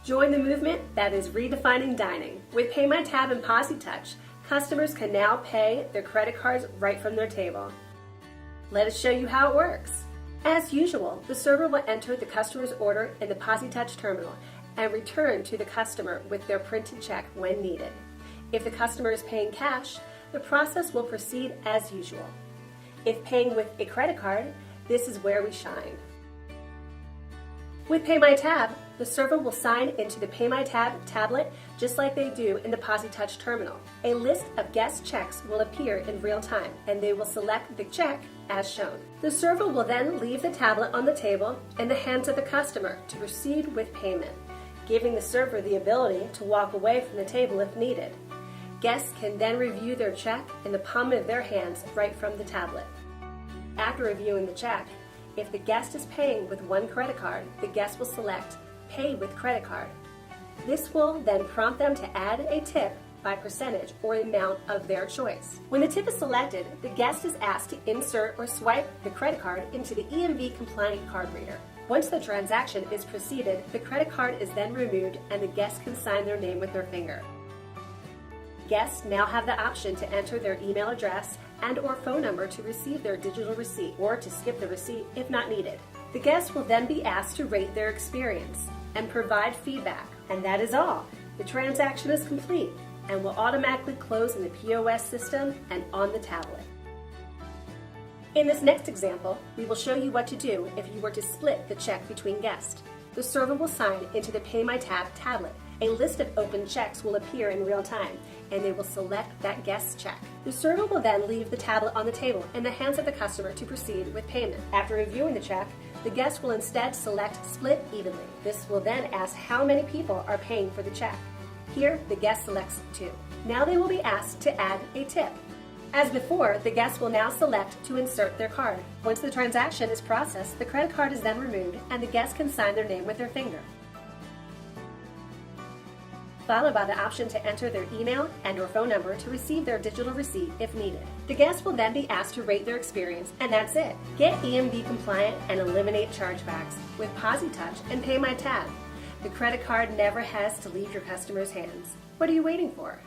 Join the movement that is redefining dining. With PayMyTab and POSitouch, customers can now pay their credit cards right from their table. Let us show you how it works. As usual, the server will enter the customer's order in the POSitouch terminal and return to the customer with their printed check when needed. If the customer is paying cash, the process will proceed as usual. If paying with a credit card, this is where we shine. With PayMyTab, the server will sign into the PayMyTab tablet just like they do in the POSitouch terminal. A list of guest checks will appear in real time, and they will select the check as shown. The server will then leave the tablet on the table in the hands of the customer to proceed with payment, giving the server the ability to walk away from the table if needed. Guests can then review their check in the palm of their hands right from the tablet. After reviewing the check, if the guest is paying with one credit card, the guest will select Pay with Credit Card. This will then prompt them to add a tip by percentage or amount of their choice. When the tip is selected, the guest is asked to insert or swipe the credit card into the EMV compliant card reader. Once the transaction is proceeded, the credit card is then removed and the guest can sign their name with their finger. Guests now have the option to enter their email address and/or phone number to receive their digital receipt or to skip the receipt if not needed. The guests will then be asked to rate their experience and provide feedback. And that is all. The transaction is complete and will automatically close in the POS system and on the tablet. In this next example, we will show you what to do if you were to split the check between guests. The server will sign into the PayMyTab tablet. A list of open checks will appear in real time, and they will select that guest's check. The server will then leave the tablet on the table in the hands of the customer to proceed with payment. After reviewing the check, the guest will instead select Split Evenly. This will then ask how many people are paying for the check. Here, the guest selects 2. Now they will be asked to add a tip. As before, the guest will now select to insert their card. Once the transaction is processed, the credit card is then removed and the guest can sign their name with their finger, followed by the option to enter their email and/or phone number to receive their digital receipt if needed. The guest will then be asked to rate their experience, and that's it. Get EMV compliant and eliminate chargebacks with POSitouch and PayMyTab. The credit card never has to leave your customer's hands. What are you waiting for?